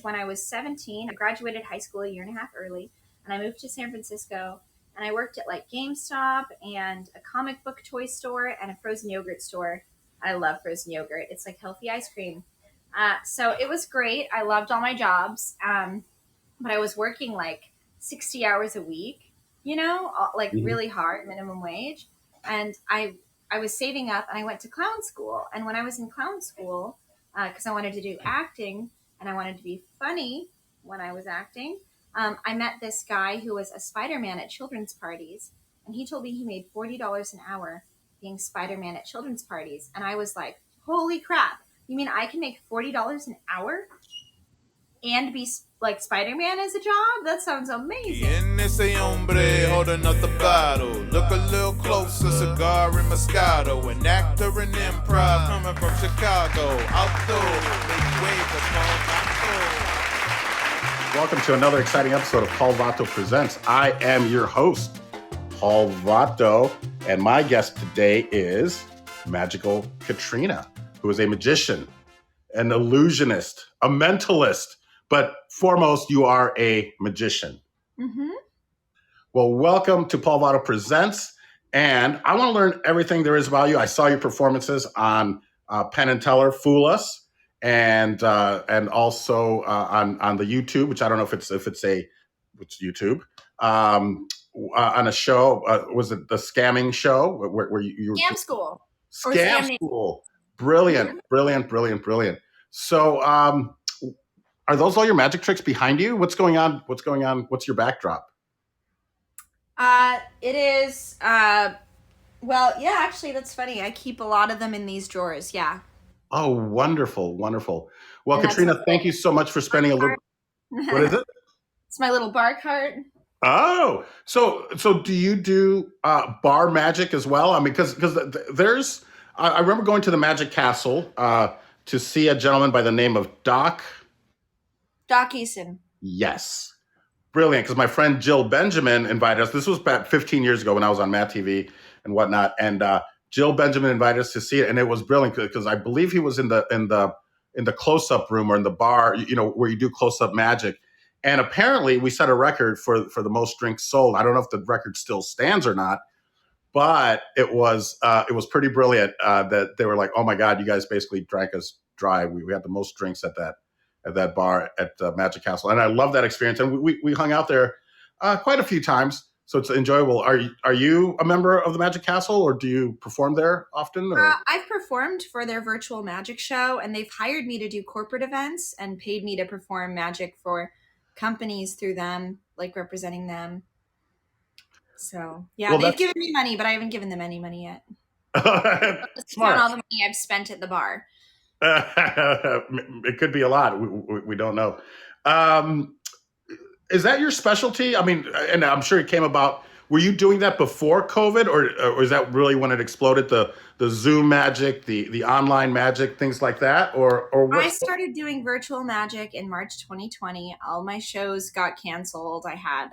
When I was 17, I graduated high school a year and a half early, and I moved to San Francisco. And I worked at like GameStop and a comic book toy store and a frozen yogurt store. I love frozen yogurt. It's like healthy ice cream. So it was great. I loved all my jobs, but I was working like 60 hours a week, like Mhm. really hard, minimum wage. And I was saving up, and I went to clown school. And when I was in clown school, because I wanted to do acting and I wanted to be funny when I was acting, I met this guy who was a Spider-Man at children's parties, and he told me he made $40 an hour being Spider-Man at children's parties. And I was like, holy crap. You mean I can make $40 an hour and be like Spider-Man as a job? That sounds amazing. And ese hombre holding up the bottle. Look a little closer, cigar and Moscato. An actor in improv coming from Chicago. Outdoor, big wave upon Welcome to another exciting episode of Paul Vato Presents. I am your host, Paul Vato, and my guest today is Magical Katrina, who is a magician, an illusionist, a mentalist, but foremost, you are a magician. Mm-hmm. Well, welcome to Paul Vato Presents, and I want to learn everything there is about you. I saw your performances on Penn and Teller, Fool Us, and also on the YouTube, which I don't know if it's YouTube, on a show. Was it the scamming show where you Scam school. Scam School? Brilliant, brilliant. So, are those all your magic tricks behind you? What's going on? What's your backdrop? It is. Well, yeah. Actually, that's funny. I keep a lot of them in these drawers. Yeah. Oh, wonderful. Well, And Katrina, thank you so much for spending a little. What is it? It's my little bar cart. Oh, so do you do bar magic as well? I mean, because there's, I remember going to the Magic Castle to see a gentleman by the name of Doc. Doc Eason. Yes, brilliant. Because my friend Jill Benjamin invited us. This was about 15 years ago when I was on Matt TV and whatnot, and Jill Benjamin invited us to see it, and it was brilliant because I believe he was in the close-up room or in the bar, where you do close-up magic. And apparently, we set a record for the most drinks sold. I don't know if the record still stands or not, but it was pretty brilliant that they were like, "Oh my God, you guys basically drank us dry." We had the most drinks at that bar at Magic Castle, and I love that experience. And we hung out there quite a few times, so it's enjoyable. Are you a member of the Magic Castle, or do you perform there often? I've performed for their virtual magic show, and they've hired me to do corporate events and paid me to perform magic for companies through them, like representing them. So yeah, Well, they've given me money, but I haven't given them any money yet. Smart. All the money I've spent at the bar. It could be a lot. We don't know. Is that your specialty? I mean, and I'm sure it came about. Were you doing that before COVID, or is that really when it exploded? The Zoom magic, the online magic, things like that, or what? I started doing virtual magic in March 2020. All my shows got canceled. I had,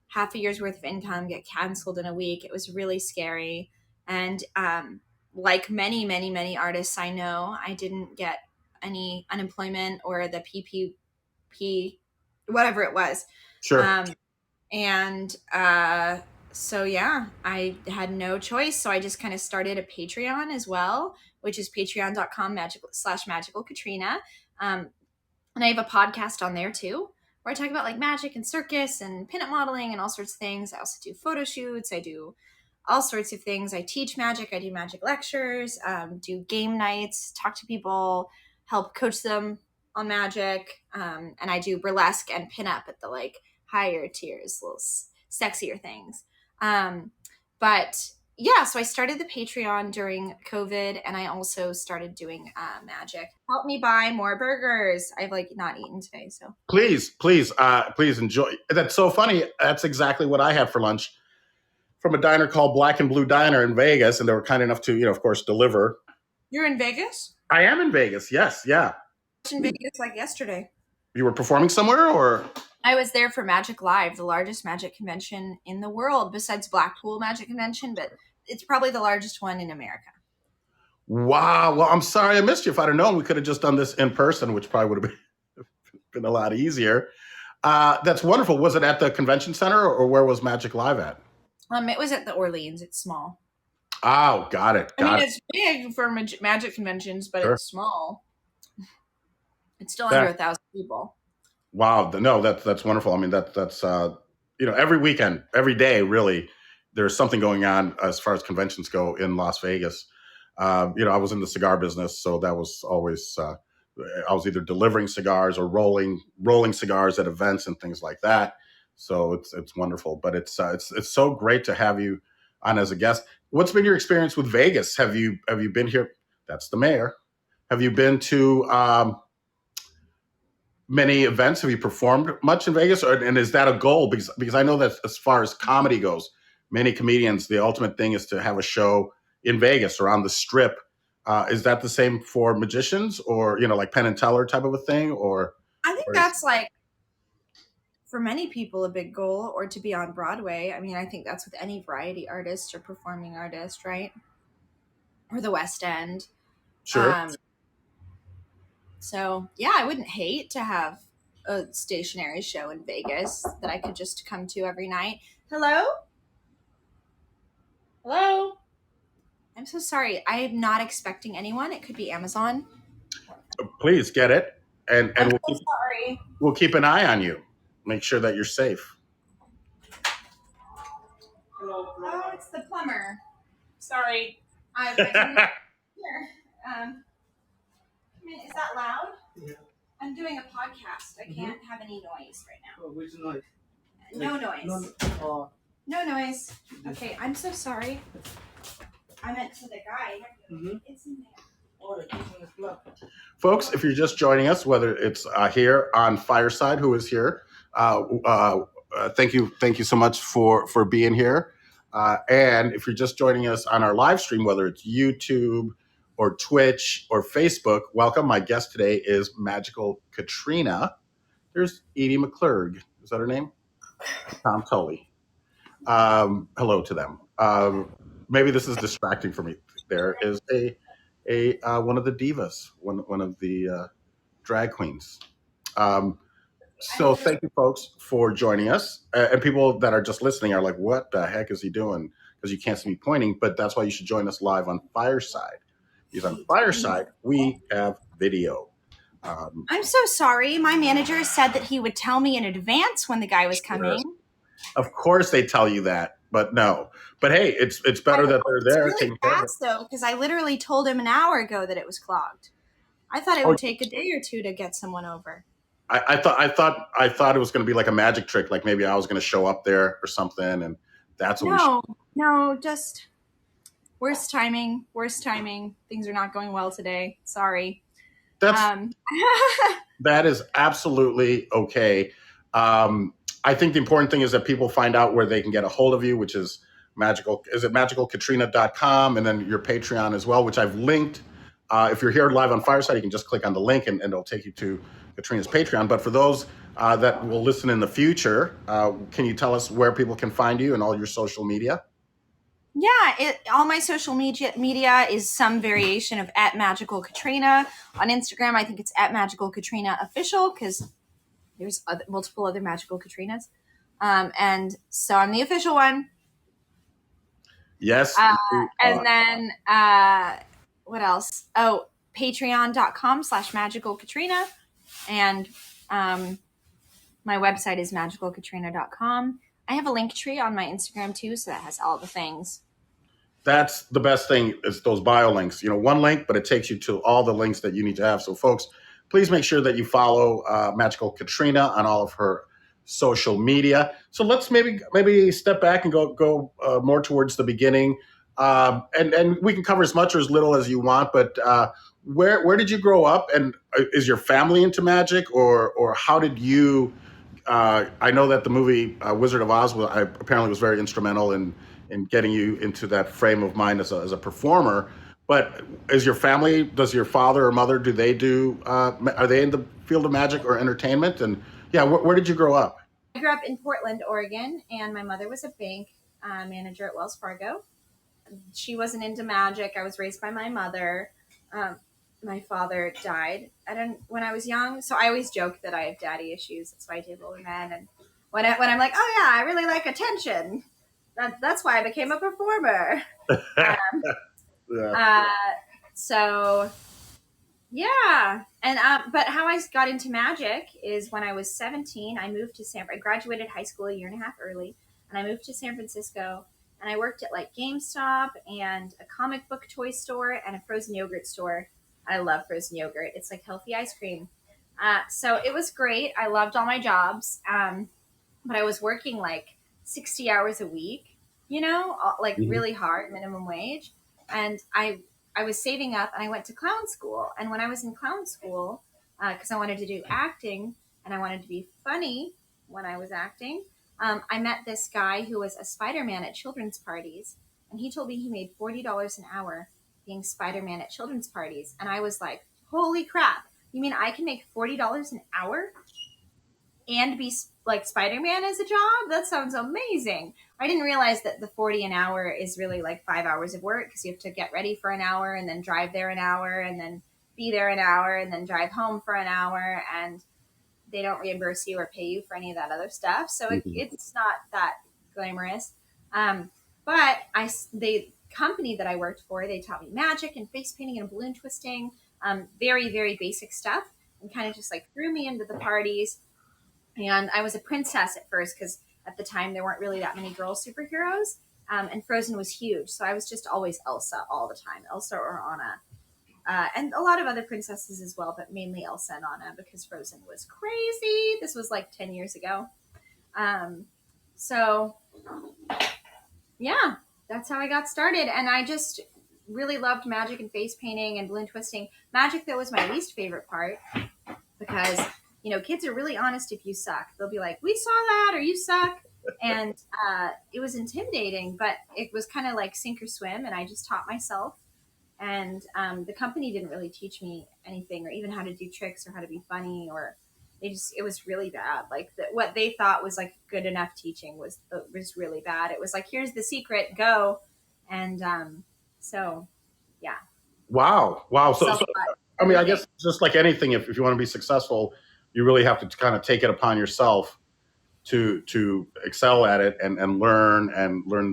half a year's worth of income get canceled in a week. It was really scary. And like many artists I know, I didn't get any unemployment or the PPP, whatever it was. Sure. So yeah, I had no choice. So I just kind of started a Patreon as well, which is patreon.com/magical Katrina. And I have a podcast on there too, where I talk about like magic and circus and pinup modeling and all sorts of things. I also do photo shoots. I do all sorts of things. I teach magic. I do magic lectures, do game nights, talk to people, help coach them on magic. And I do burlesque and pinup at the like higher tiers, little sexier things. But yeah, so I started the Patreon during COVID, and I also started doing magic. Help me buy more burgers. I've like not eaten today, so Please enjoy. That's so funny. That's exactly what I had for lunch from a diner called Black and Blue Diner in Vegas, and they were kind enough to, of course, deliver. You're in Vegas? I am in Vegas. Yes, yeah. I was in Vegas like yesterday. You were performing somewhere, or? I was there for Magic Live, the largest magic convention in the world, besides Blackpool Magic Convention, but it's probably the largest one in America. Wow. Well, I'm sorry I missed you. If I'd have known, we could have just done this in person, which probably would have been been a lot easier. That's wonderful. Was it at the convention center or where was Magic Live at? It was at the Orleans. It's small. Oh, got it. I mean, it's big for magic conventions, but Sure. it's small. It's still That- under 1,000 people. Wow. No, that's wonderful. I mean, that's every weekend, every day, really, there's something going on as far as conventions go in Las Vegas. I was in the cigar business, so that was always I was either delivering cigars or rolling cigars at events and things like that. So it's wonderful, but it's so great to have you on as a guest. What's been your experience with Vegas? Have you been here? That's the mayor. Have you been to many events? Have you performed much in Vegas, and is that a goal? Because I know that as far as comedy goes, many comedians, the ultimate thing is to have a show in Vegas or on the Strip. Is that the same for magicians, or like Penn and Teller type of a thing? Or I think that's like for many people a big goal, or to be on Broadway. I mean, I think that's with any variety artist or performing artist, right? Or the West End. Sure. So yeah, I wouldn't hate to have a stationary show in Vegas that I could just come to every night. Hello? Hello? I'm so sorry. I am not expecting anyone. It could be Amazon. Please get it, and I'm so sorry. we'll keep an eye on you. Make sure that you're safe. Hello. Oh, it's the plumber. Sorry. I've been here. Is that loud? Yeah. I'm doing a podcast. I can't have any noise right now. Oh, which noise? No noise. No noise. Okay, I'm so sorry. I meant to the guy. It's in there. Folks, if you're just joining us, whether it's here on Fireside, who is here, thank you so much for being here. And if you're just joining us on our live stream, whether it's YouTube or Twitch or Facebook, welcome. My guest today is Magical Katrina. There's Edie McClurg. Is that her name? Tom Tully. Hello to them. Maybe this is distracting for me. There is a one of the divas, one of the drag queens. So thank you, folks, for joining us. And people that are just listening are like, what the heck is he doing? Because you can't see me pointing, but that's why you should join us live on Fireside. Because on Fireside, we have video. I'm so sorry. My manager said that he would tell me in advance when the guy was coming. Of course they tell you that, but no. But hey, it's better that they're there. It's really fast, though, because I literally told him an hour ago that it was clogged. I thought it would take a day or two to get someone over. I thought it was going to be like a magic trick, like maybe I was going to show up there or something, and that's what No, just worst timing. Things are not going well today. Sorry. That is absolutely okay. I think the important thing is that people find out where they can get a hold of you, which is magicalkatrina.com, and then your Patreon as well, which I've linked. If you're here live on Fireside, you can just click on the link and it'll take you to Katrina's Patreon. But for those that will listen in the future, can you tell us where people can find you and all your social media? Yeah, all my social media is some variation of @Magical Katrina. On Instagram, I think it's @Magical Katrina Official, because there's multiple other Magical Katrinas. And so I'm the official one. Yes. And then what else? Oh, patreon.com/Magical Katrina. And my website is magicalkatrina.com. I have a link tree on my Instagram too, so that has all the things. That's the best thing is those bio links. One link, but it takes you to all the links that you need to have. So folks, please make sure that you follow Magical Katrina on all of her social media. So let's maybe step back and go more towards the beginning. And we can cover as much or as little as you want, but where did you grow up, and is your family into magic, or how did you I know that the movie Wizard of Oz apparently was very instrumental in getting you into that frame of mind as a performer. But does your father or mother, are they in the field of magic or entertainment? And yeah, where did you grow up? I grew up in Portland, Oregon, and my mother was a bank manager at Wells Fargo. She wasn't into magic. I was raised by my mother. my father died when I was young. So I always joke that I have daddy issues. That's why I date older men. And when I'm like, oh yeah, I really like attention. That's why I became a performer. Yeah. So yeah, and but how I got into magic is when I was 17. I moved to I graduated high school a year and a half early, and I moved to San Francisco. And I worked at like GameStop and a comic book toy store and a frozen yogurt store. I love frozen yogurt. It's like healthy ice cream. So it was great. I loved all my jobs, but I was working like 60 hours a week. Like Mhm. really hard, minimum wage. And I was saving up, and I went to clown school. And when I was in clown school, because I wanted to do acting and I wanted to be funny when I was acting, I met this guy who was a Spider-Man at children's parties, and he told me he made $40 an hour being Spider-Man at children's parties. And I was like, holy crap, you mean I can make $40 an hour and be like Spider-Man as a job? That sounds amazing. I didn't realize that the 40 an hour is really like 5 hours of work, because you have to get ready for an hour and then drive there an hour and then be there an hour and then drive home for an hour, and they don't reimburse you or pay you for any of that other stuff. So Mhm. it's not that glamorous. But the company that I worked for, they taught me magic and face painting and balloon twisting, very, very basic stuff, and kind of just like threw me into the parties. And I was a princess at first, because at the time there weren't really that many girl superheroes. And Frozen was huge. So I was just always Elsa all the time, Elsa or Anna. And a lot of other princesses as well, but mainly Elsa and Anna, because Frozen was crazy. This was like 10 years ago. So, yeah, that's how I got started. And I just really loved magic and face painting and balloon twisting. Magic, though, was my least favorite part, because, kids are really honest if you suck. They'll be like, we saw that, or you suck. And it was intimidating, but it was kind of like sink or swim. And I just taught myself. And the company didn't really teach me anything, or even how to do tricks or how to be funny, or it was really bad. Like what they thought was like good enough teaching was really bad. It was like, here's the secret, go. And so yeah, Wow. Wow. So self-taught I mean, I everything. guess just like anything, if you want to be successful, you really have to kind of take it upon yourself to excel at it and learn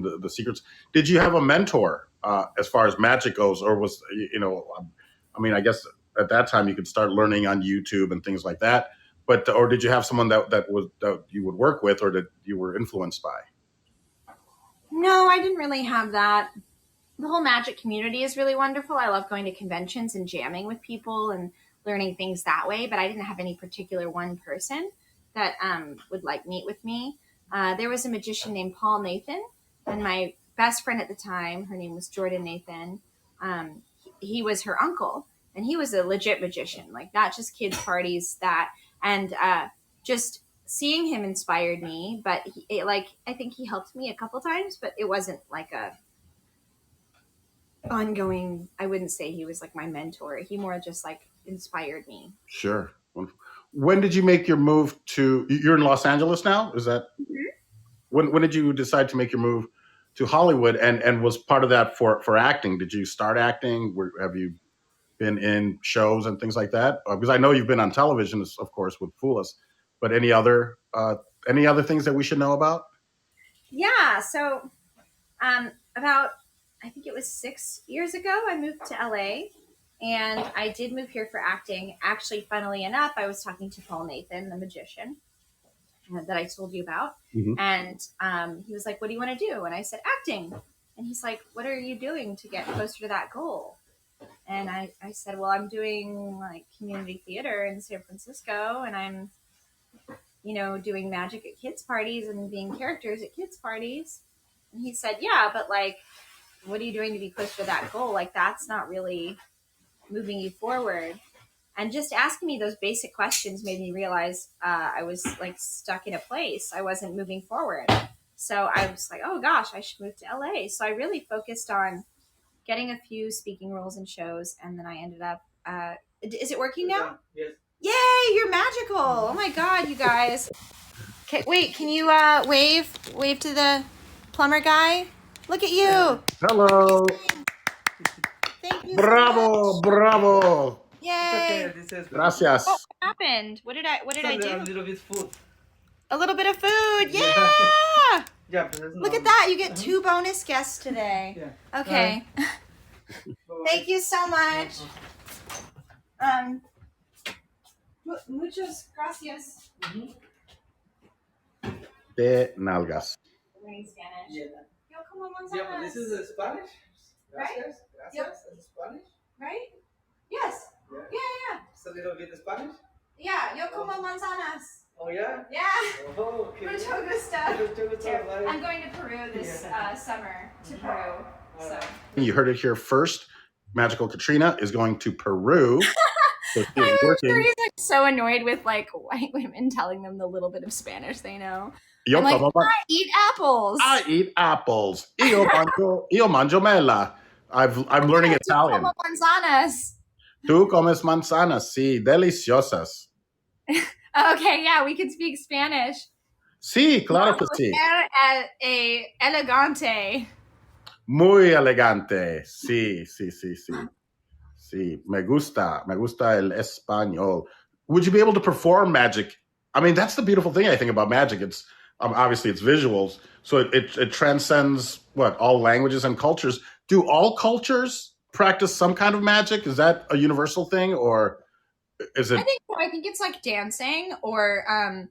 the secrets. Did you have a mentor as far as magic goes, or was I mean, I guess at that time you could start learning on YouTube and things like that. But or did you have someone that you would work with, or that you were influenced by? No, I didn't really have that. The whole magic community is really wonderful. I love going to conventions and jamming with people and learning things that way, but I didn't have any particular one person that would like meet with me. There was a magician named Paul Nathan, and my best friend at the time, her name was Jordan Nathan. He was her uncle, and he was a legit magician, like not just kids parties, that. And just seeing him inspired me, but I think he helped me a couple times, but it wasn't like a ongoing. I wouldn't say he was like my mentor. He more just like inspired me. Sure. Wonderful. When did you make your move to? You're in Los Angeles now. Is that when did you decide to make your move to Hollywood? And was part of that for acting? Did you start acting? Have you been in shows and things like that? Because I know you've been on television, of course, with Fool Us, but any other things that we should know about? Yeah. So about, I think it was 6 years ago, I moved to LA, and I did move here for acting. Actually, funnily enough, I was talking to Paul Nathan, the magician that I told you about. Mhm. And he was like, what do you want to do? And I said, acting. And he's like, what are you doing to get closer to that goal? And I said, well, I'm doing like community theater in San Francisco, and I'm, doing magic at kids' parties and being characters at kids' parties. And he said, yeah, but like, what are you doing to be closer to that goal? Like, that's not really moving you forward. And just asking me those basic questions made me realize I was like stuck in a place. I wasn't moving forward. So I was like, oh gosh, I should move to LA. So I really focused on getting a few speaking roles in shows. And then I ended up, is it working now? Yes. Yay, you're magical. Oh my God, you guys. Okay, wait, can you wave to the plumber guy? Look at you. Hello. Thank you so Bravo, much. bravo. Yay. Okay, this is Gracias. What happened? What did I do? a little bit food. A little bit of food. Yeah. Yeah, but there's Look no- at that. You get 2 bonus guests today. Yeah. Okay. Bye-bye. Thank you so much. Muchas gracias. De nalgas. Learning Spanish. Yeah. Yo como Yeah, but this is manzanas. Spanish. Right? Gracias. Gracias. That's Spanish. Right? Yes. Yeah. Yeah. It's a little bit Spanish. Yeah. Yo como manzanas. Oh yeah. Yeah. Oh, okay. Mucho gusto. Mucho gusto, Here, bye. I'm going to Peru this summer. To Peru. So. You heard it here first. Magical Katrina is going to Peru. So she is I'm working. sure he's like so annoyed with like white women telling them the little bit of Spanish they know. Yo I'm like, como I eat apples. I eat apples. Io mangio mela. I'm learning Yo Italian. como manzanas. Tú comes manzanas, sí, deliciosas. Okay, yeah, we can speak Spanish. Sí, claro que sí. Elegante. Muy elegante. Sí, sí, sí, sí. Sí, me gusta el español. Would you be able to perform magic? I mean, that's the beautiful thing I think about magic. It's obviously it's visuals, so it transcends all languages and cultures. Do all cultures practice some kind of magic? Is that a universal thing, or is it? I think it's like dancing or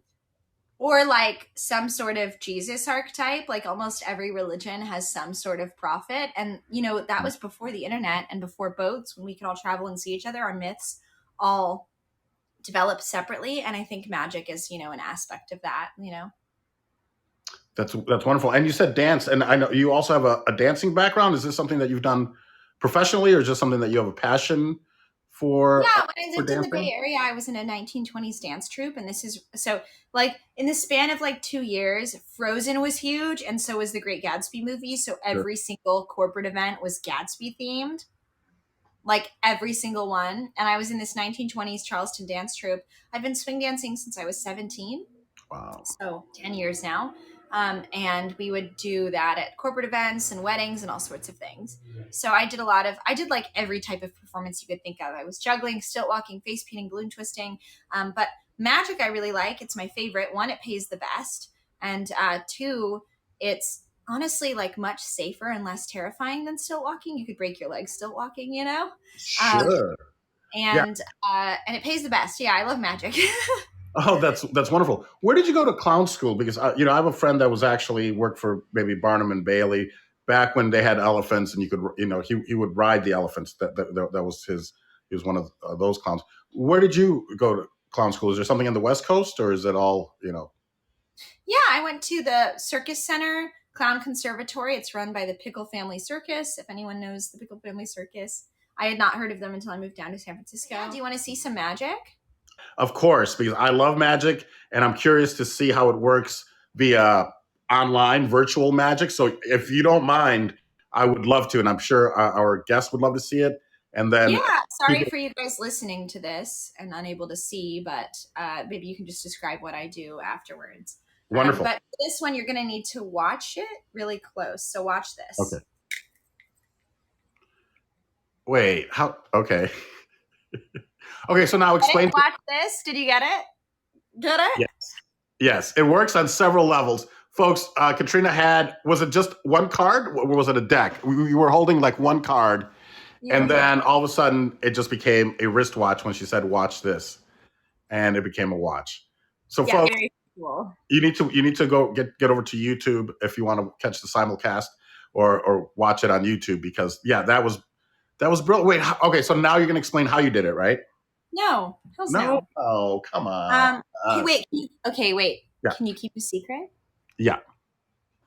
like some sort of Jesus archetype. Like almost every religion has some sort of prophet. And, you know, that was before the internet and before boats when we could all travel and see each other. Our myths all developed separately. And I think magic is, you know, an aspect of that, you know. That's wonderful. And you said dance, and I know you also have a dancing background. Is this something that you've done professionally, or just something that you have a passion for? Yeah, when I lived in the dancing? Bay Area, I was in a 1920s dance troupe, and this is so like in the span of like 2 years, Frozen was huge, and so was the Great Gatsby movie. So every single corporate event was Gatsby themed, like every single one. And I was in this 1920s Charleston dance troupe. I've been swing dancing since I was 17. Wow. So 10 years now. And we would do that at corporate events and weddings and all sorts of things. So I did like every type of performance you could think of. I was juggling, stilt walking, face painting, balloon twisting. But magic I really like. It's my favorite. 1, it pays the best. And 2, it's honestly like much safer and less terrifying than stilt walking. You could break your legs stilt walking, you know? Sure. And it pays the best. Yeah, I love magic. Oh, that's wonderful. Where did you go to clown school? Because I have a friend that was actually worked for maybe Barnum and Bailey back when they had elephants, and you could he would ride the elephants. That was his. He was one of those clowns. Where did you go to clown school? Is there something in the West Coast, or is it all Yeah, I went to the Circus Center Clown Conservatory. It's run by the Pickle Family Circus. If anyone knows the Pickle Family Circus, I had not heard of them until I moved down to San Francisco. Yeah, do you want to see some magic? Of course, because I love magic, and I'm curious to see how it works via online virtual magic. So if you don't mind, I would love to, and I'm sure our guests would love to see it. And then, yeah, sorry for you guys listening to this and unable to see, but maybe you can just describe what I do afterwards. Wonderful. But for this one, you're going to need to watch it really close. So watch this. Okay. Wait, how? Okay. Okay, so now explain. Watch this. Did you get it? Get it? Yes, it works on several levels. Folks, Katrina was it just one card, or was it a deck? We were holding like one card, and then all of a sudden it just became a wristwatch when she said, watch this. And it became a watch. So folks, very cool. you need to go get over to YouTube if you want to catch the simulcast or watch it on YouTube, because that was brilliant. Wait, okay, so now you're going to explain how you did it, right? No. No. Oh, come on. Wait. Wait. Yeah. Can you keep a secret? Yeah.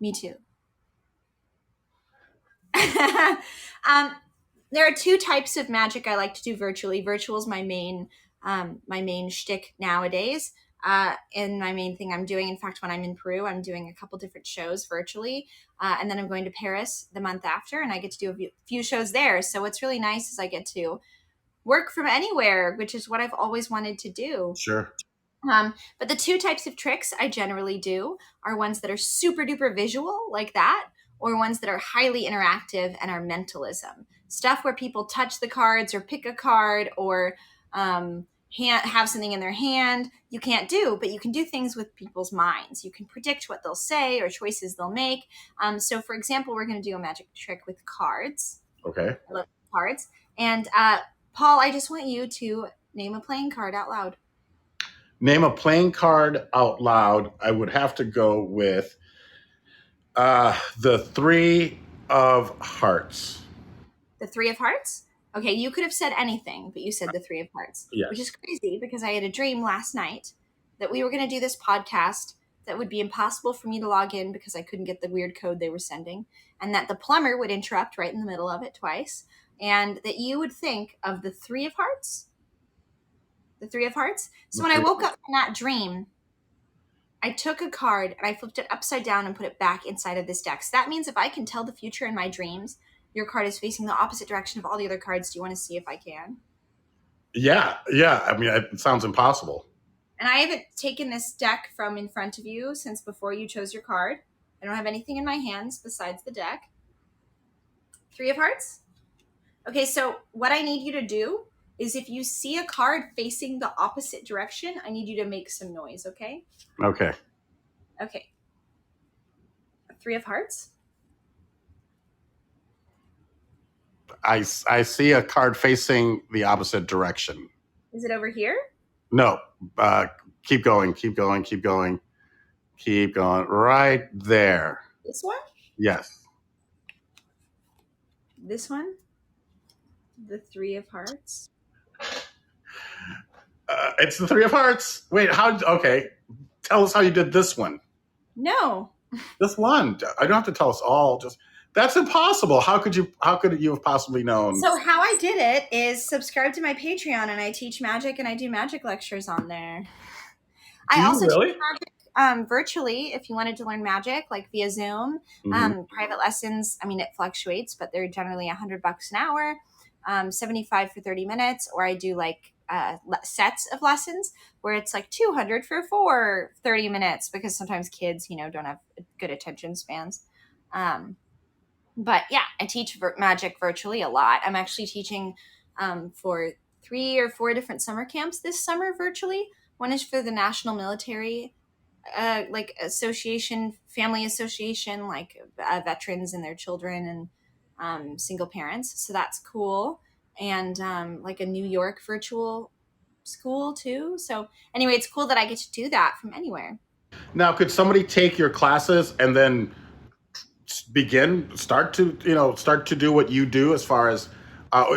Me too. There are 2 types of magic I like to do virtually. Virtual is my main shtick nowadays. And my main thing I'm doing, in fact, when I'm in Peru, I'm doing a couple different shows virtually. And then I'm going to Paris the month after, and I get to do a few shows there. So what's really nice is I get to work from anywhere, which is what I've always wanted to do. Sure. But the 2 types of tricks I generally do are ones that are super duper visual like that, or ones that are highly interactive and are mentalism. stuff where people touch the cards or pick a card or have something in their hand, you can't do, but you can do things with people's minds. You can predict what they'll say or choices they'll make. So for example, we're going to do a magic trick with cards. Okay. I love cards. And Paul, I just want you to name a playing card out loud. Name a playing card out loud. I would have to go with the 3 of Hearts. The 3 of Hearts? Okay, you could have said anything, but you said the 3 of Hearts, Yes. which is crazy because I had a dream last night that we were going to do this podcast that would be impossible for me to log in because I couldn't get the weird code they were sending, and that the plumber would interrupt right in the middle of it twice, and that you would think of the 3 of Hearts. The 3 of Hearts. So when I woke up from that dream, I took a card and I flipped it upside down and put it back inside of this deck. So that means if I can tell the future in my dreams, your card is facing the opposite direction of all the other cards. Do you want to see if I can? Yeah. I mean, it sounds impossible. And I haven't taken this deck from in front of you since before you chose your card. I don't have anything in my hands besides the deck. 3 of Hearts. Okay, so what I need you to do is if you see a card facing the opposite direction, I need you to make some noise, okay? Okay. Okay. 3 of Hearts. I see a card facing the opposite direction. Is it over here? No. Keep going. Right there. This one? Yes. This one? The 3 of Hearts. It's the 3 of Hearts. Wait, okay. Tell us how you did this one. No. This one. I don't have to tell us all. That's impossible. How could you have possibly known? So how I did it is subscribe to my Patreon, and I teach magic and I do magic lectures on there. I also really? teach magic virtually if you wanted to learn magic, like via Zoom. Private lessons, I mean, it fluctuates, but they're generally $100 an hour, 75 for 30 minutes, or I do like sets of lessons where it's like 200 for 30 minutes because sometimes kids, don't have good attention spans. But yeah, I teach magic virtually a lot. I'm actually teaching for 3 or 4 different summer camps this summer virtually. One is for the National Military Association, Family Association, like veterans and their children and single parents. So that's cool. And like a New York virtual school too. So anyway, it's cool that I get to do that from anywhere. Now, could somebody take your classes and then start to do what you do as far as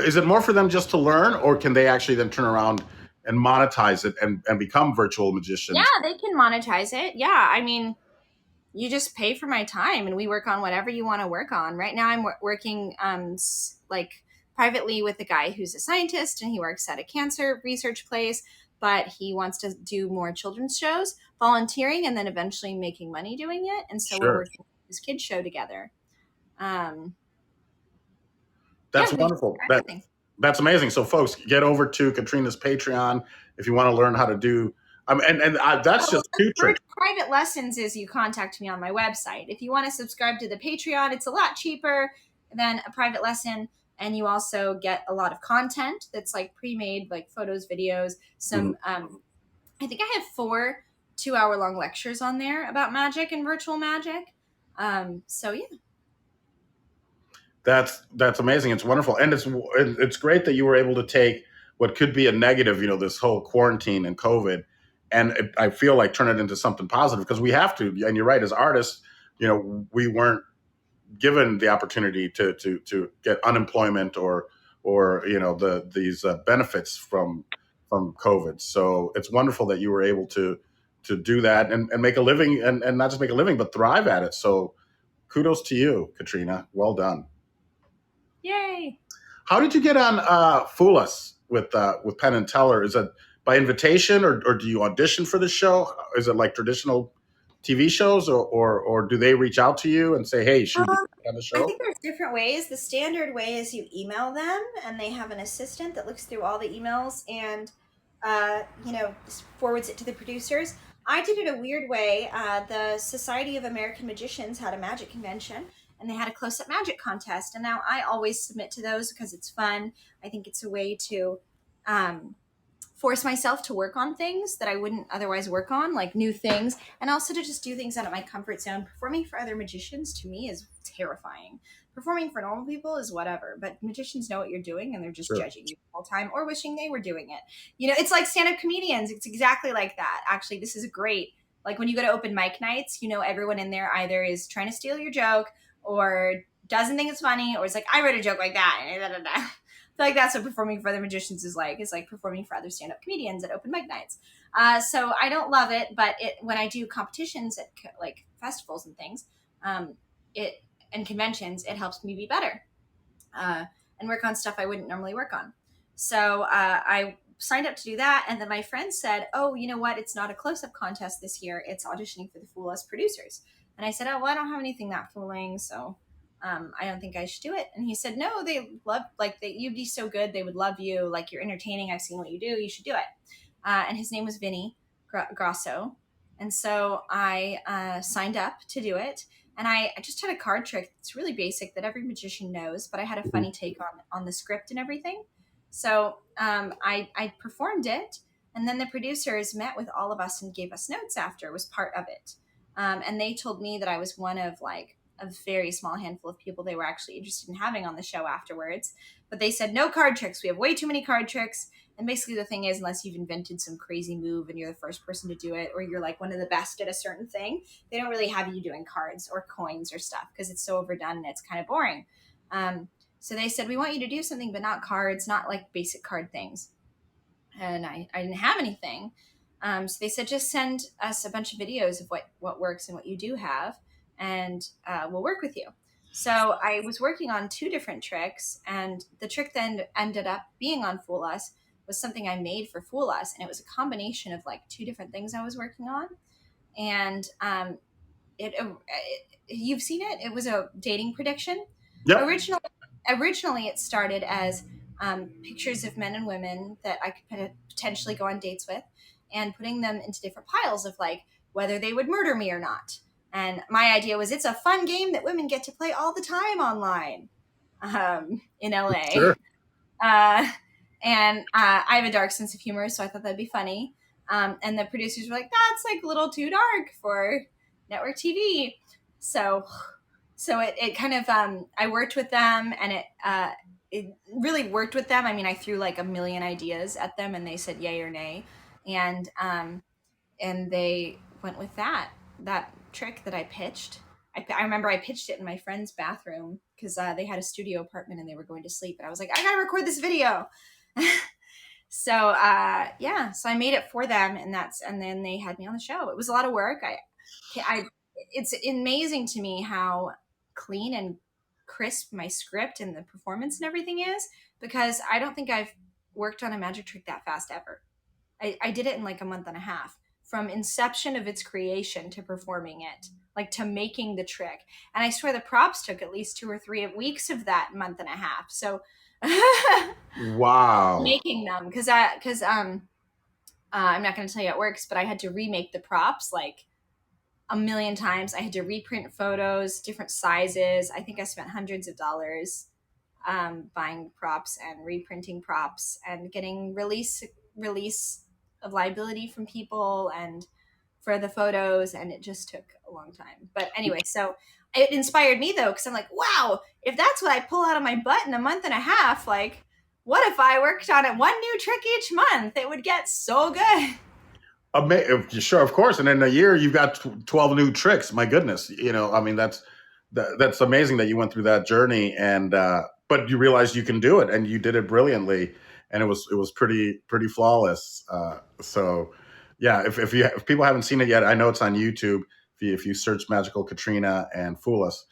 is it more for them just to learn, or can they actually then turn around and monetize it and become virtual magicians? Yeah, they can monetize it. Yeah, I mean, you just pay for my time and we work on whatever you want to work on. Right now I'm working like privately with a guy who's a scientist, and he works at a cancer research place, but he wants to do more children's shows, volunteering, and then eventually making money doing it. And so we're working this kids show together. That's wonderful. That's amazing. So folks, get over to Katrina's Patreon if you want to learn how to do that's just 2 tricks. Private lessons is you contact me on my website. If you want to subscribe to the Patreon, it's a lot cheaper than a private lesson, and you also get a lot of content that's like pre-made, like photos, videos, some I think I have 4 2-hour-long lectures on there about magic and virtual magic. So yeah. That's amazing. It's wonderful. And it's great that you were able to take what could be a negative, this whole quarantine and COVID, and I feel like turn it into something positive, because we have to. And you're right, as artists, we weren't given the opportunity to get unemployment or these benefits from COVID. So it's wonderful that you were able to do that and make a living, and not just make a living, but thrive at it. So kudos to you, Katrina. Well done. Yay. How did you get on Fool Us with Penn and Teller? Is it by invitation, or do you audition for the show? Is it like traditional TV shows, or do they reach out to you and say, hey, should we be on the show? I think there's different ways. The standard way is you email them, and they have an assistant that looks through all the emails and forwards it to the producers. I did it a weird way. The Society of American Magicians had a magic convention, and they had a close-up magic contest. And now I always submit to those because it's fun. I think it's a way to force myself to work on things that I wouldn't otherwise work on, like new things, and also to just do things out of my comfort zone. Performing for other magicians to me is terrifying. Performing for normal people is whatever, but magicians know what you're doing and they're just judging you the whole time or wishing they were doing it. You know, it's like stand-up comedians. It's exactly like that. Actually, this is great. Like when you go to open mic nights, you know, everyone in there either is trying to steal your joke or doesn't think it's funny or is like, I wrote a joke like that. I feel like that's what performing for other magicians is like performing for other stand-up comedians at open mic nights. So I don't love it, but when I do competitions at like festivals and things, and conventions, it helps me be better and work on stuff I wouldn't normally work on. So I signed up to do that, and then my friend said, oh, you know what? It's not a close-up contest this year. It's auditioning for the Fool Us producers. And I said, oh, well, I don't have anything that fooling, so I don't think I should do it. And he said, no, they love, you'd be so good. They would love you. Like, you're entertaining. I've seen what you do. You should do it. And his name was Vinny Grosso. And so I signed up to do it. And I just had a card trick. It's really basic that every magician knows, but I had a funny take on the script and everything. So I performed it. And then the producers met with all of us and gave us notes after. It was part of it. And they told me that I was one of a very small handful of people they were actually interested in having on the show afterwards. But they said, no card tricks. We have way too many card tricks. And basically the thing is, unless you've invented some crazy move and you're the first person to do it, or you're like one of the best at a certain thing, they don't really have you doing cards or coins or stuff because it's so overdone and it's kind of boring. So they said, we want you to do something, but not cards, not like basic card things. And I didn't have anything. So they said, just send us a bunch of videos of what works and what you do have, and we'll work with you. So I was working on 2 different tricks, and the trick then ended up being on Fool Us was something I made for Fool Us, and it was a combination of like 2 different things I was working on. And you've seen it. It was a dating prediction. Yep. Originally it started as pictures of men and women that I could potentially go on dates with, and putting them into different piles of like whether they would murder me or not. And my idea was it's a fun game that women get to play all the time online in LA. Sure. And I have a dark sense of humor, so I thought that'd be funny. And the producers were like, that's like a little too dark for network TV. So it kind of, I worked with them, and it really worked with them. I mean, I threw like a million ideas at them and they said yay or nay. And they went with that trick that I pitched. I remember I pitched it in my friend's bathroom because they had a studio apartment and they were going to sleep. And I was like, I gotta record this video. So I made it for them, and then they had me on the show. It was a lot of work. It's amazing to me how clean and crisp my script and the performance and everything is, because I don't think I've worked on a magic trick that fast ever. I did it in like a month and a half, from inception of its creation to performing it, like to making the trick. And I swear the props took at least 2 or 3 weeks of that month and a half. So wow. Making them, because I'm not going to tell you how it works, but I had to remake the props like a million times. I had to reprint photos, different sizes. I think I spent hundreds of dollars buying props and reprinting props and getting release of liability from people and for the photos, and it just took a long time. But anyway, so it inspired me though, because I'm like, wow, if that's what I pull out of my butt in a month and a half, like what if I worked on it 1 new trick each month? It would get so good. Sure, of course. And in a year, you've got 12 new tricks. My goodness. You know, I mean, that's amazing that you went through that journey, and but you realized you can do it, and you did it brilliantly, and it was pretty flawless. So yeah, if people haven't seen it yet, I know it's on YouTube. If you search Magical Katrina and Fool Us,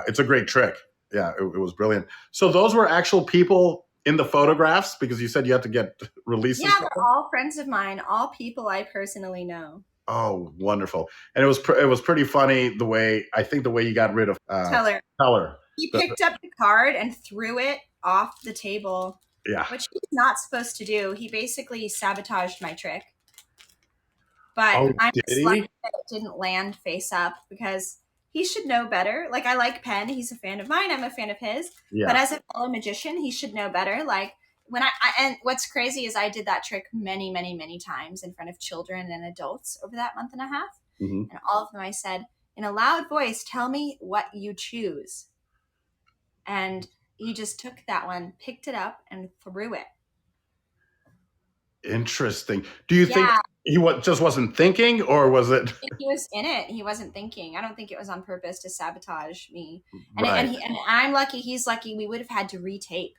it's a great trick. Yeah, it was brilliant. So those were actual people in the photographs, because you said you had to get releases. Yeah, they're all friends of mine, all people I personally know. Oh, wonderful. And it was pretty funny the way you got rid of Teller. He picked up the card and threw it off the table. Yeah. Which he's not supposed to do. He basically sabotaged my trick. But I'm just lucky that it didn't land face up, because he should know better. Like, I like Penn. He's a fan of mine. I'm a fan of his. Yeah. But as a fellow magician, he should know better. Like, when and what's crazy is I did that trick many, many, many times in front of children and adults over that month and a half. Mhm. And all of them I said, in a loud voice, tell me what you choose. And he just took that one, picked it up, and threw it. Interesting. Do you think Yeah. he just wasn't thinking, or was it? He was in it. He wasn't thinking. I don't think it was on purpose to sabotage me. And, Right. and I'm lucky. He's lucky. We would have had to retape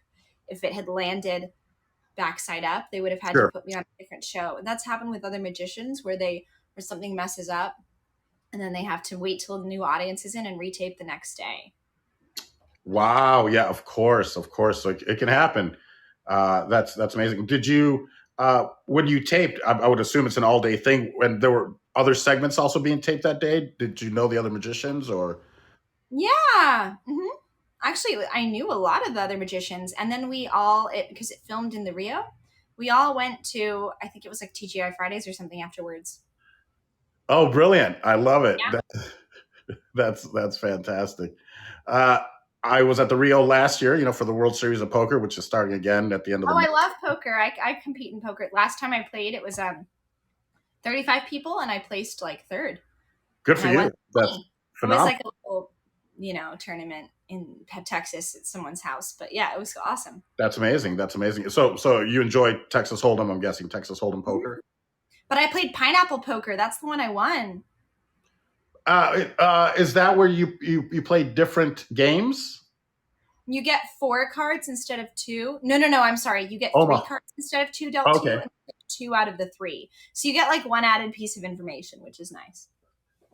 if it had landed backside up. They would have had Sure. to put me on a different show. And that's happened with other magicians where something messes up and then they have to wait till the new audience is in and retape the next day. Wow. Yeah, of course. So it can happen. That's amazing. Did you, when you taped, I would assume it's an all day thing, when there were other segments also being taped that day. Did you know the other magicians, or? Yeah. Mm-hmm. Actually, I knew a lot of the other magicians, and then because it filmed in the Rio, we all went to, I think it was like TGI Fridays or something afterwards. Oh, brilliant. I love it. Yeah. That's fantastic. I was at the Rio last year, for the World Series of Poker, which is starting again at the end of the month. I love poker. I compete in poker. Last time I played, it was 35 people, and I placed like third. Good for you. That's phenomenal. It was like a little, tournament in Texas at someone's house. But yeah, it was awesome. That's amazing. So you enjoy Texas Hold'em, I'm guessing, Texas Hold'em poker? Mm-hmm. But I played pineapple poker. That's the one I won. Is that where you play different games? You get 4 cards instead of 2. No, I'm sorry. You get 3 cards instead of 2 dealt to you, and 2 out of the 3. So you get like one added piece of information, which is nice.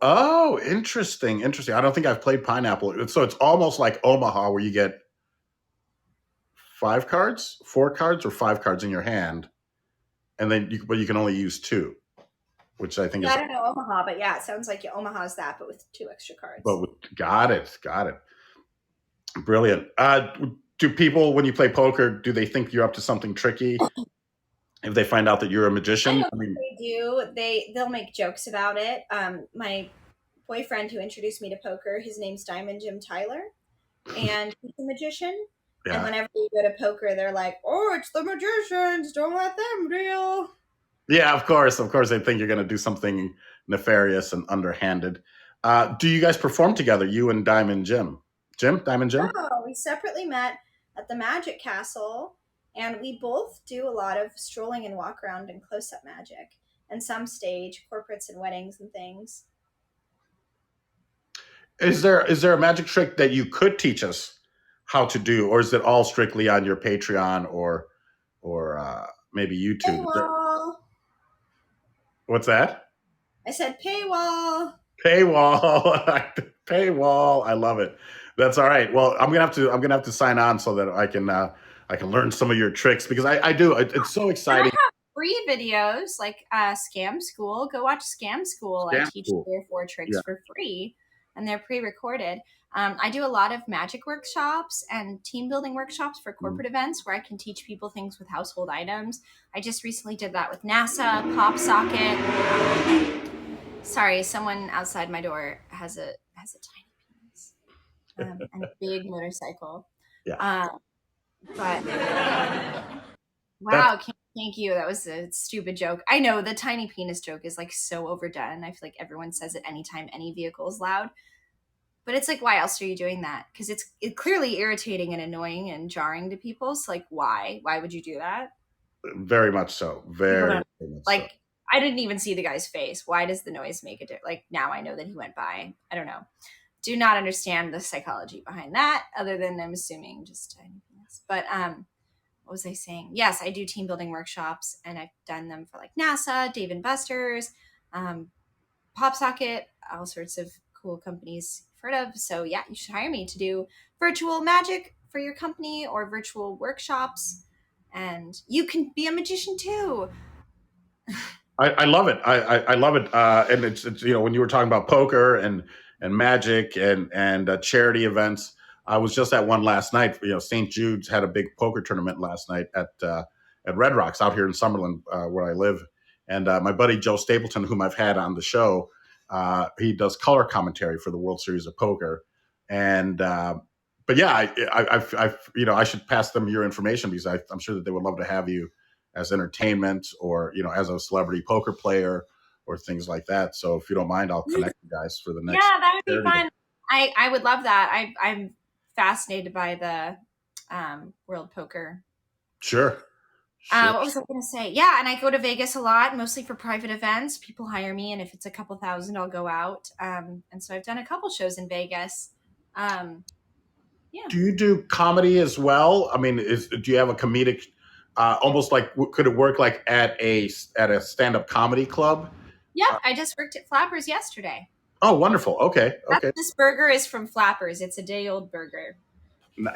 Oh, interesting. I don't think I've played pineapple. So it's almost like Omaha, where you get 4 cards, or 5 cards in your hand, and then you can only use 2, which I think is. I don't know Omaha, but yeah, it sounds like Omaha's that, but with 2 extra cards. Got it. Brilliant. Do people, when you play poker, do they think you're up to something tricky? If they find out that you're a magician? I mean, they do. They'll make jokes about it. My boyfriend who introduced me to poker, his name's Diamond Jim Tyler, and he's a magician. Yeah. And whenever you go to poker, they're like, "Oh, it's the magicians! Don't let them deal." Yeah, of course. They think you're going to do something nefarious and underhanded. Do you guys perform together, you and Diamond Jim? Diamond Jim? No, we separately met at the Magic Castle, and we both do a lot of strolling and walk around and close-up magic, and some stage corporates and weddings and things. Is there a magic trick that you could teach us how to do, or is it all strictly on your Patreon or maybe YouTube? Paywall. What's that? I said paywall. Paywall. I love it. That's all right. Well, I'm gonna have to sign on so that I can learn some of your tricks, because I do. It's so exciting. And I have free videos like Scam School. Go watch Scam School. I teach 3 or 4 tricks for free, and they're pre-recorded. I do a lot of magic workshops and team building workshops for corporate events where I can teach people things with household items. I just recently did that with NASA, Pop Socket. Sorry, someone outside my door has a tiny penis and a big motorcycle. Yeah. But wow, thank you. That was a stupid joke. I know the tiny penis joke is like so overdone. I feel like everyone says it anytime any vehicle is loud. But it's like, why else are you doing that? Because it's clearly irritating and annoying and jarring to people. So like, why? Why would you do that? Very much so. Very much like, so. I didn't even see the guy's face. Why does the noise make it? Like, now I know that he went by. I don't know. Do not understand the psychology behind that, other than I'm assuming just tiny penis. But what was I saying? Yes, I do team building workshops, and I've done them for like NASA, Dave & Buster's, Pop Socket, all sorts of cool companies you've heard of. So yeah, you should hire me to do virtual magic for your company or virtual workshops, and you can be a magician too. I love it. I love it. And it's when you were talking about poker and magic and charity events, I was just at one last night. St. Jude's had a big poker tournament last night at Red Rocks out here in Summerlin, where I live. And my buddy Joe Stapleton, whom I've had on the show, He does color commentary for the World Series of Poker, and but yeah, I should pass them your information because I'm sure that they would love to have you as entertainment or as a celebrity poker player or things like that. So if you don't mind, I'll connect you guys for the Yeah, next that would be charity fun. I would love that. I'm fascinated by the World Poker. Sure. Sure. What was I going to say? Yeah, and I go to Vegas a lot, mostly for private events. People hire me, and if it's a couple thousand, I'll go out. And so I've done a couple shows in Vegas. Yeah. Do you do comedy as well? I mean, do you have a comedic, almost like could it work like at a stand-up comedy club? Yep, I just worked at Flappers yesterday. Oh, wonderful. Okay. This burger is from Flappers. It's a day-old burger.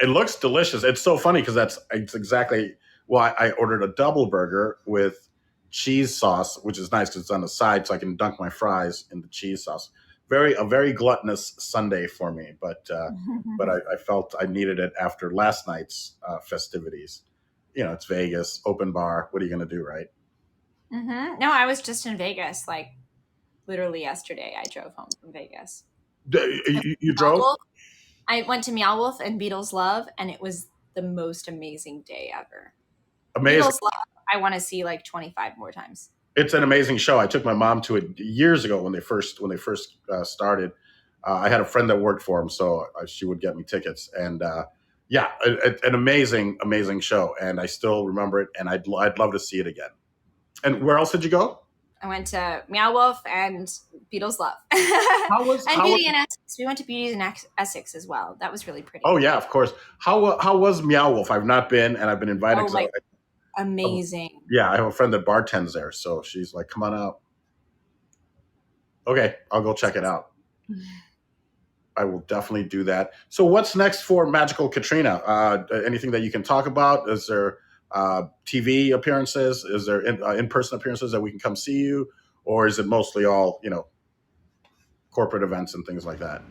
It looks delicious. It's so funny because it's exactly. Well, I ordered a double burger with cheese sauce, which is nice because it's on the side, so I can dunk my fries in the cheese sauce. A very gluttonous Sunday for me, but I felt I needed it after last night's festivities. It's Vegas, open bar. What are you going to do, right? Mm-hmm. No, I was just in Vegas, like literally yesterday. I drove home from Vegas. You drove? I went to Meow Wolf and Beatles Love, and it was the most amazing day ever. Amazing. Beatles Love, I want to see like 25 more times. It's an amazing show. I took my mom to it years ago when they first started. I had a friend that worked for him, so she would get me tickets. And an amazing show. And I still remember it, and I'd love to see it again. And where else did you go? I went to Meow Wolf and Beatles Love. Beauty and Essex. We went to Beauty and Essex as well. That was really pretty. Oh yeah, of course. How was Meow Wolf? I've not been, and I've been invited. Amazing. Yeah, I have a friend that bartends there, so she's like, "Come on out." Okay, I'll go check it out. I will definitely do that. So, what's next for Magical Katrina? Anything that you can talk about? Is there TV appearances? Is there in-person appearances that we can come see you, or is it mostly all corporate events and things like that?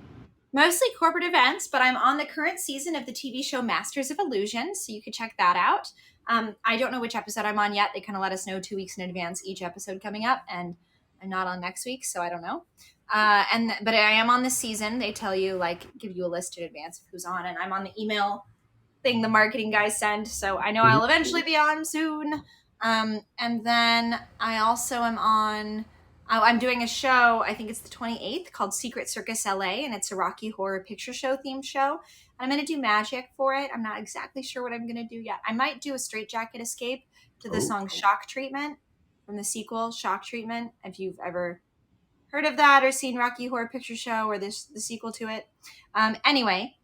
Mostly corporate events, but I'm on the current season of the TV show Masters of Illusion, so you could check that out. I don't know which episode I'm on yet. They kind of let us know 2 weeks in advance each episode coming up, and I'm not on next week, so I don't know. But I am on this season. They tell you, give you a list in advance of who's on, and I'm on the email thing the marketing guys send, so I know I'll eventually be on soon. And then I also am on. I'm doing a show, I think it's the 28th, called Secret Circus LA, and it's a Rocky Horror Picture Show themed show. And I'm going to do magic for it. I'm not exactly sure what I'm going to do yet. I might do a straitjacket escape to the song Shock Treatment from the sequel, Shock Treatment, if you've ever heard of that or seen Rocky Horror Picture Show or the sequel to it. Anyway,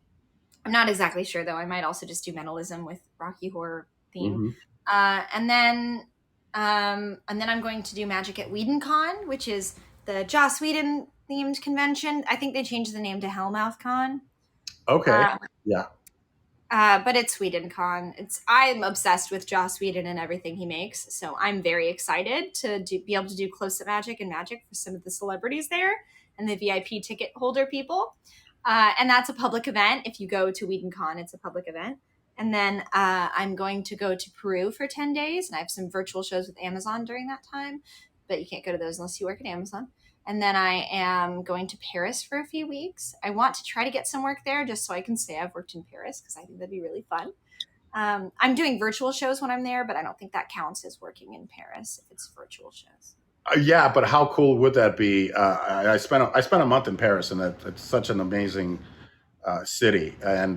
I'm not exactly sure, though. I might also just do mentalism with Rocky Horror theme. And then I'm going to do magic at WhedonCon, which is the Joss Whedon themed convention. I think they changed the name to Hellmouth Con. Okay. Yeah. But it's WhedonCon. I'm obsessed with Joss Whedon and everything he makes, so I'm very excited to be able to do close-up magic and magic for some of the celebrities there and the VIP ticket holder people. And that's a public event. If you go to WhedonCon, it's a public event. And then I'm going to go to Peru for 10 days, and I have some virtual shows with Amazon during that time, but you can't go to those unless you work at Amazon. And then I am going to Paris for a few weeks. I want to try to get some work there just so I can say I've worked in Paris because I think that'd be really fun. I'm doing virtual shows when I'm there, but I don't think that counts as working in Paris if it's virtual shows. Yeah, but how cool would that be? I spent a month in Paris, and it's such an amazing city. And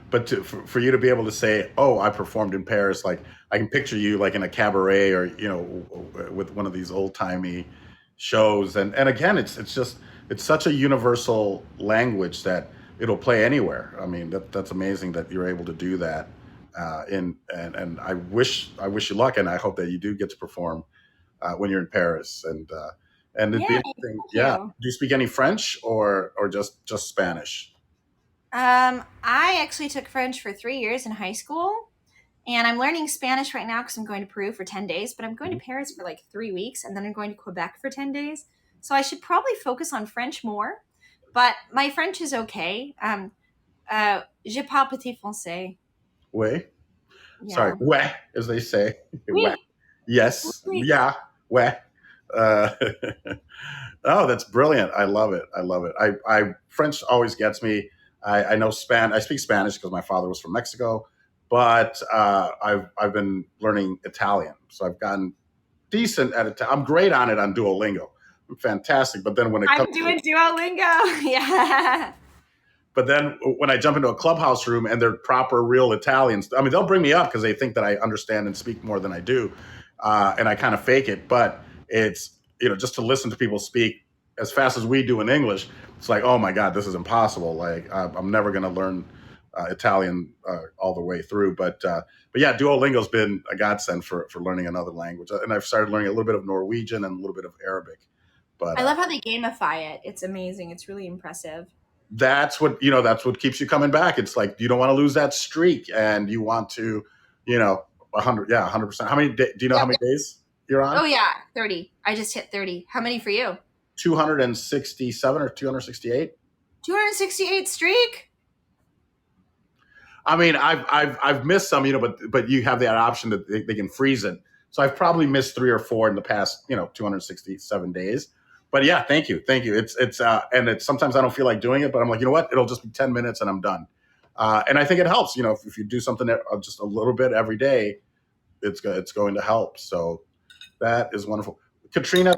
but for you to be able to say, "Oh, I performed in Paris," like I can picture you like in a cabaret or with one of these old timey shows. And again, it's such a universal language that it'll play anywhere. I mean, that's amazing that you're able to do that. And I wish you luck, and I hope that you do get to perform when you're in Paris. And it'd be interesting. Yeah. Do you speak any French or just Spanish? I actually took French for 3 years in high school, and I'm learning Spanish right now because I'm going to Peru for 10 days, but I'm going to Paris for 3 weeks, and then I'm going to Quebec for 10 days. So I should probably focus on French more, but my French is okay. Je parle petit français. Oui. Yeah. Sorry, ouais, as they say. Oui. Ouais. Yes. Oui. Yeah. Ouais. Oh, that's brilliant. I love it. I love it. I French always gets me. I know I speak Spanish because my father was from Mexico, but I've been learning Italian. So I've gotten decent at it. I'm great on it on Duolingo. I'm fantastic. But then when it comes I'm doing Duolingo. Yeah. But then when I jump into a clubhouse room and they're proper, real Italians, I mean, they'll bring me up because they think that I understand and speak more than I do, and I kind of fake it. But it's just to listen to people speak as fast as we do in English, it's like, oh my god, this is impossible. Like I'm never going to learn Italian all the way through. But yeah, Duolingo's been a godsend for learning another language, and I've started learning a little bit of Norwegian and a little bit of Arabic. But I love how they gamify it. It's amazing. It's really impressive. that's what keeps you coming back. It's like you don't want to lose that streak, and you want to, 100%. How many? Do you know how many days you're on? Oh yeah, 30. I just hit 30. How many for you? 267 or 268. 268 streak. I mean, I've missed some, but you have that option that they can freeze it. So I've probably missed 3 or 4 in the past, 267 days. But yeah, thank you. And sometimes I don't feel like doing it, but I'm like, you know what? It'll just be 10 minutes and I'm done. And I think it helps, if you do something just a little bit every day, it's going to help. So that is wonderful. Katrina,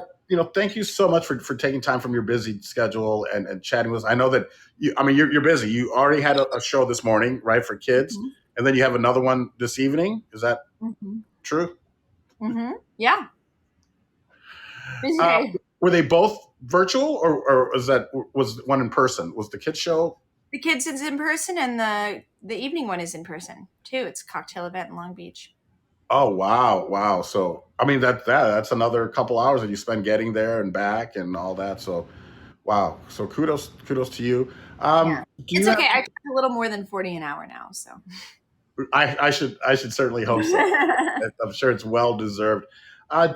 thank you so much for taking time from your busy schedule and chatting with us. I know that you're busy. You already had a show this morning, right, for kids, Mm-hmm. and then you have another one this evening. Is that true? Mm-hmm. Yeah. Busy day. Were they both virtual, or was one in person? Was the kids show? The kids is in person, and the evening one is in person too. It's a cocktail event in Long Beach. Oh wow! So I mean that's another couple hours that you spend getting there and back and all that. So wow! So kudos to you. Yeah. It's okay. I charge a little more than 40 an hour now, so I should certainly hope so. I'm sure it's well deserved.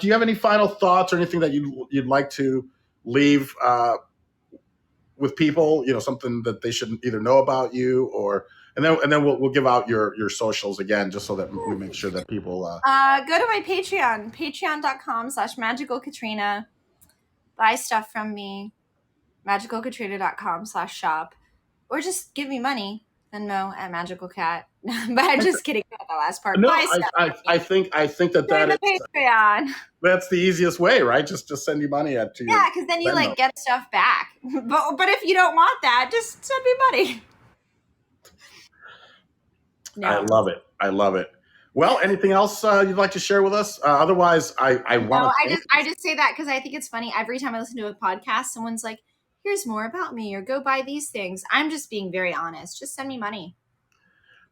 Do you have any final thoughts or anything that you'd like to leave with people? Something that they should either know about you, and then we'll give out your socials again, just so that we make sure that people go to my Patreon, patreon.com/Magical Katrina. Buy stuff from me, magicalkatrina.com/shop, or just give me money. Venmo at Magical Cat. But I'm just kidding about the last part. No, Buy stuff. I think that Join the Patreon. That's the easiest way, right? Just send you money to your yeah, because then you Venmo. get stuff back. But if you don't want that, just send me money. No. I love it. Well, anything else you'd like to share with us? Otherwise, I want to. I just say that because I think it's funny. Every time I listen to a podcast, someone's like, "Here's more about me," or "Go buy these things." I'm just being very honest. Just send me money.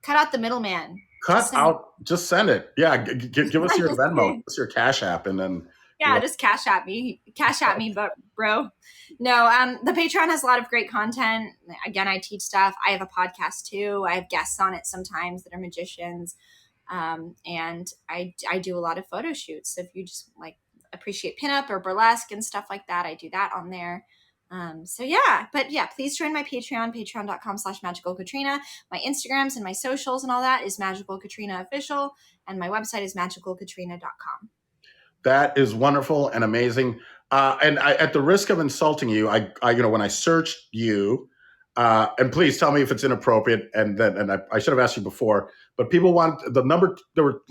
Cut out the middleman. Just send it. Yeah, give us your Venmo, give us your Cash App, and then just cash at me. Cash at me, but bro. No, the Patreon has a lot of great content. Again, I teach stuff. I have a podcast too. I have guests on it sometimes that are magicians. And I do a lot of photo shoots. So if you just appreciate pinup or burlesque and stuff like that, I do that on there. Please join my Patreon, patreon.com/Magical Katrina. My Instagrams and my socials and all that is Magical Katrina Official. And my website is magicalkatrina.com. That is wonderful and amazing. And at the risk of insulting you, I when I searched you, and please tell me if it's inappropriate. And I should have asked you before, but people want the number. There were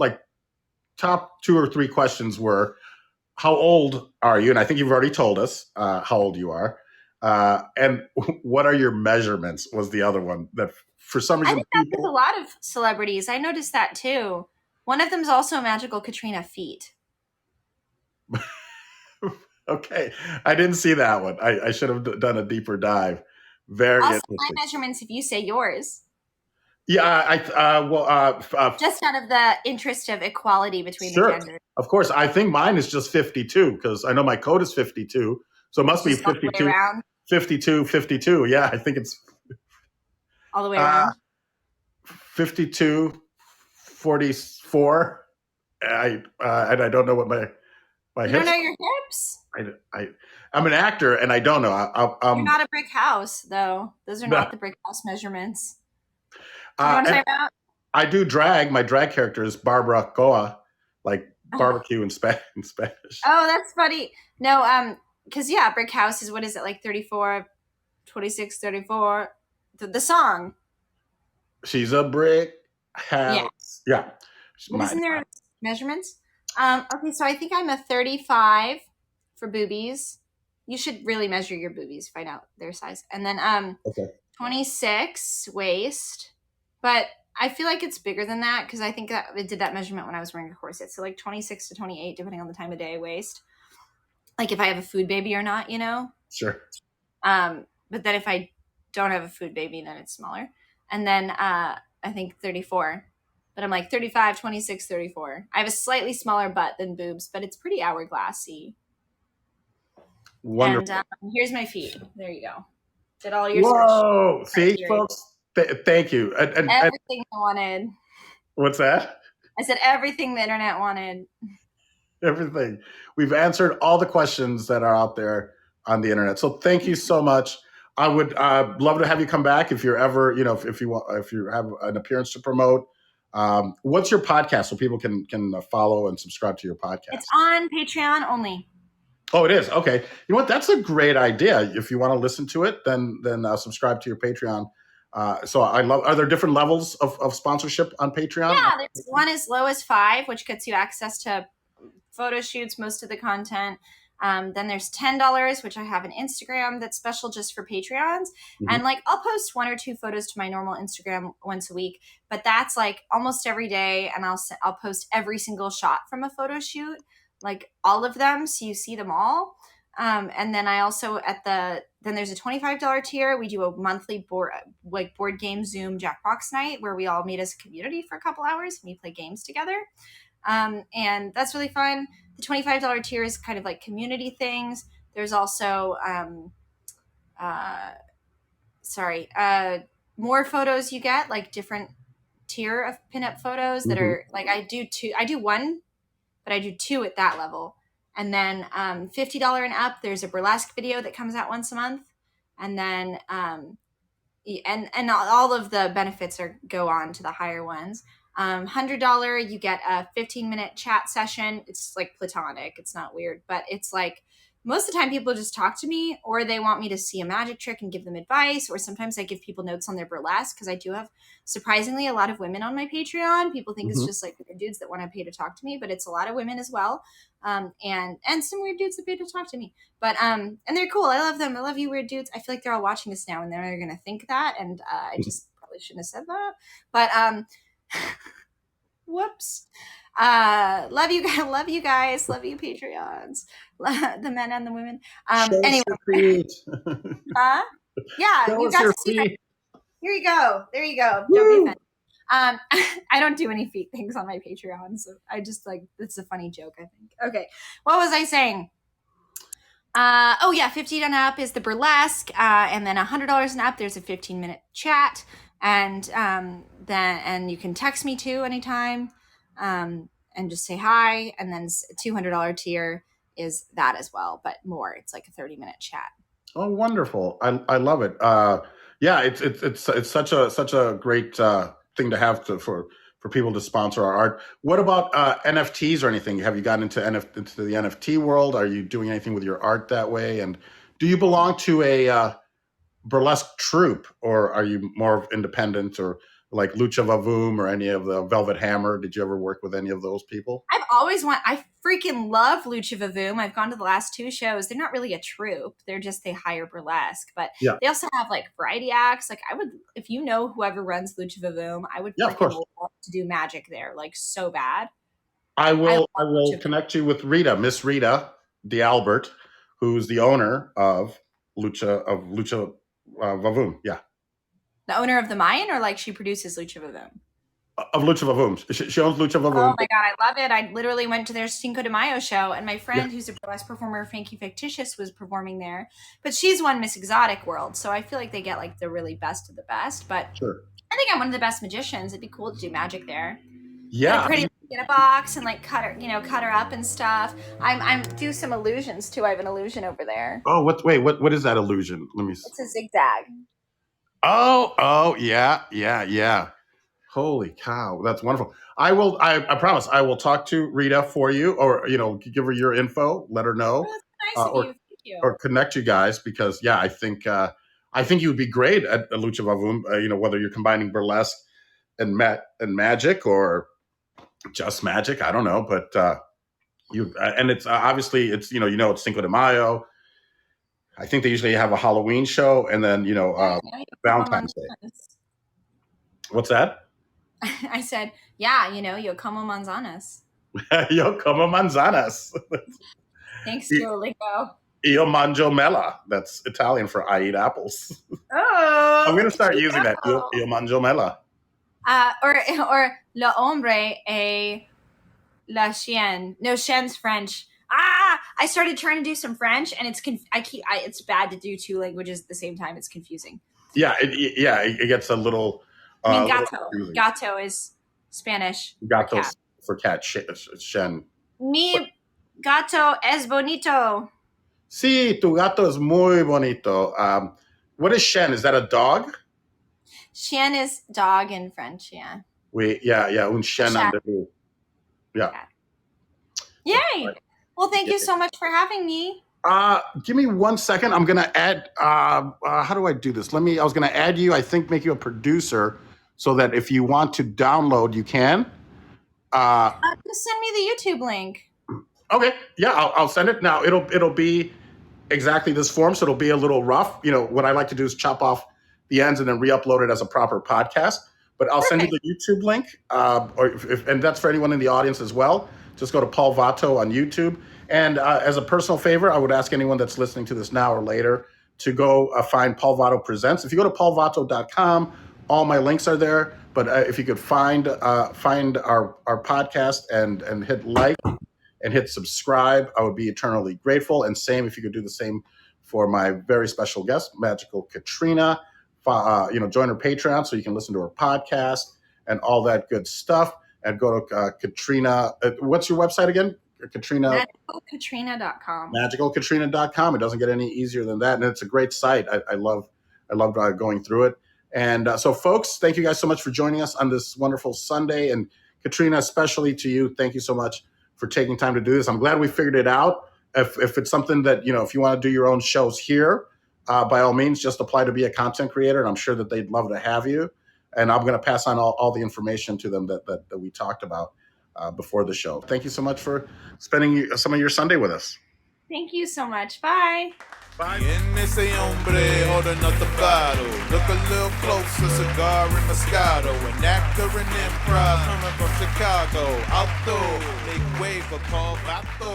top 2 or 3 questions were, how old are you? And I think you've already told us how old you are. And what are your measurements was the other one that for some reason. I think that's a lot of celebrities. I noticed that too. One of them is also Magical Katrina feet. Okay. I didn't see that one. I should have done a deeper dive. Very also, interesting. my measurements if you say yours. Yeah, just out of the interest of equality between the genders. Of course. I think mine is just 52 because I know my code is 52. So it must be 52. 52. Yeah, I think it's all the way around. 52, 44. And I don't know what my hips. You don't know your hips? I'm an actor and I don't know. You're not a brick house, though. Those are not the brick house measurements. You want to talk about? I do drag. My drag character is Barbacoa, like barbecue in Spanish. Oh, that's funny. No, because yeah, brick house is, what is it, like 34, 26, 34, the song. She's a brick Yeah. house. Yeah. But isn't there measurements? Okay, so I think I'm a 35 for boobies. You should really measure your boobies, find out their size. And then Okay. 26 waist. But I feel like it's bigger than that because I think that it did that measurement when I was wearing a corset. So like 26 to 28, depending on the time of day, waist. Like if I have a food baby or not, you know? Sure. But then if I don't have a food baby, then it's smaller. And then I think 34. But I'm like 35, 26, 34. I have a slightly smaller butt than boobs, but it's pretty hourglassy. Wonderful. And here's my feet. There you go. Did all your Whoa! search. See, folks. Thank you. And everything I wanted. What's that? I said everything the internet wanted. Everything. We've answered all the questions that are out there on the internet. So thank you so much. I would love to have you come back if you're ever, if you have an appearance to promote. What's your podcast so people can follow and subscribe to your podcast? It's on Patreon only. Oh, it is? Okay. You know what? That's a great idea. If you want to listen to it, then subscribe to your Patreon. So are there different levels of sponsorship on Patreon? Yeah, there's one as low as $5, which gets you access to photo shoots, most of the content. Then there's $10, which I have an Instagram that's special just for Patreons. Mm-hmm. And like I'll post 1 or 2 photos to my normal Instagram once a week, but that's like almost every day. And I'll post every single shot from a photo shoot, like all of them, so you see them all. And then I also then there's a $25 tier. We do a monthly board game Zoom Jackbox night where we all meet as a community for a couple hours and we play games together. And that's really fun. The $25 tier is kind of like community things. There's also, more photos you get, like different tier of pinup photos that are like, I do 1, but I do 2 at that level. And then, $50 and up, there's a burlesque video that comes out once a month. And then, and all of the benefits go on to the higher ones. $100, you get a 15-minute chat session. It's like platonic. It's not weird, but it's like most of the time people just talk to me, or they want me to see a magic trick and give them advice. Or sometimes I give people notes on their burlesque because I do have surprisingly a lot of women on my Patreon. People think it's just like weird dudes that want to pay to talk to me, but it's a lot of women as well. And some weird dudes that pay to talk to me, but, and they're cool. I love them. I love you, weird dudes. I feel like they're all watching this now and they're going to think that. And, I just probably shouldn't have said that, but, whoops. Love you guys. Love you guys. Love you, Patreons, the men and the women. Anyway, yeah, you got to see that. Here you go. There you go. Woo! Don't be offended. I don't do any feet things on my Patreon, so I just it's a funny joke, I think. Okay, what was I saying? $50 and up is the burlesque, and then $100 and up there's a 15-minute chat, and then you can text me too anytime, and just say hi. And then $200 tier is that as well, but more. It's like a 30-minute chat. Oh, wonderful! I love it. Yeah, it's such a great thing to have for people to sponsor our art. What about NFTs or anything? Have you gotten into the NFT world? Are you doing anything with your art that way? And do you belong to a burlesque troupe, or are you more independent, or like Lucha Vavoom or any of the Velvet Hammer? Did you ever work with any of those people? I freaking love Lucha Vavoom. I've gone to the last 2 shows. They're not really a troupe. They hire burlesque, but they also have like variety acts. Like if you know whoever runs Lucha Vavoom, I would love to do magic there, like so bad. I will connect you with Miss Rita DeAlbert, who's the owner of Lucha Vavoom. Yeah. The owner of the Mayan, or like she produces Lucha Vavoom? Of Lucha Vavoom. She owns Lucha Vavoom. Oh my God, I love it. I literally went to their Cinco de Mayo show, and my friend who's a burlesque performer, Frankie Fictitious, was performing there. But she's won Miss Exotic World, so I feel like they get like the really best of the best. But I think I'm one of the best magicians. It'd be cool to do magic there. Yeah. Pretty in a box and like cut her up and stuff. I'm do some illusions too. I have an illusion over there. Oh, what is that illusion? Let me see. It's a zigzag. Oh, yeah. Holy cow, that's wonderful. I promise I will talk to Rita for you, or give her your info, let her know. Oh, that's nice of you. you. or connect you guys because I think you would be great at Lucha Vavoom. Whether you're combining burlesque and magic or just magic, I don't know, but and it's obviously it's it's Cinco de Mayo. I think they usually have a Halloween show and then Valentine's Day. What's that? I said, yo como manzanas. Yo como manzanas. Thanks, Duolingo. Io mangio mela. That's Italian for I eat apples. Oh, I'm going to start using that. Io mangio mela. Or le hombre et la chienne. No, chienne's French. I started trying to do some French, and it's bad to do two languages at the same time. It's confusing. Yeah, it gets a little. Gato is Spanish. Gato for cat. Shen. Mi gato es bonito. Sí, tu gato es muy bonito. What is Shen? Is that a dog? Chien is dog in French, yeah. Un chien andalou. Yeah. Yay! Well, thank you so much for having me. Give me 1 second. I'm gonna add. How do I do this? I was gonna add you. I think make you a producer, so that if you want to download, you can. Just send me the YouTube link. Okay. Yeah, I'll send it now. It'll be exactly this form, so it'll be a little rough. What I like to do is chop off the ends and then re-upload it as a proper podcast. But I'll send you the YouTube link, and that's for anyone in the audience as well. Just go to Paul Vato on YouTube. And as a personal favor, I would ask anyone that's listening to this now or later to go find Paul Vato Presents. If you go to paulvato.com, all my links are there. But if you could find our podcast and hit like and hit subscribe, I would be eternally grateful. And same if you could do the same for my very special guest, Magical Katrina. Join her Patreon so you can listen to her podcast and all that good stuff. And go to Katrina. What's your website again? Katrina. MagicalKatrina.com. MagicalKatrina.com. It doesn't get any easier than that, and it's a great site. I love going through it. And so, folks, thank you guys so much for joining us on this wonderful Sunday. And Katrina, especially to you, thank you so much for taking time to do this. I'm glad we figured it out. If it's something that if you want to do your own shows here, by all means, just apply to be a content creator, and I'm sure that they'd love to have you. And I'm going to pass on all the information to them that we talked about before the show. Thank you so much for spending some of your Sunday with us. Thank you so much. Bye. Bye. En ese hombre holding up the bottle. Look a little closer, cigar and Moscato. An actor in improv coming from Chicago. Outdoor, make way for Paul Vato.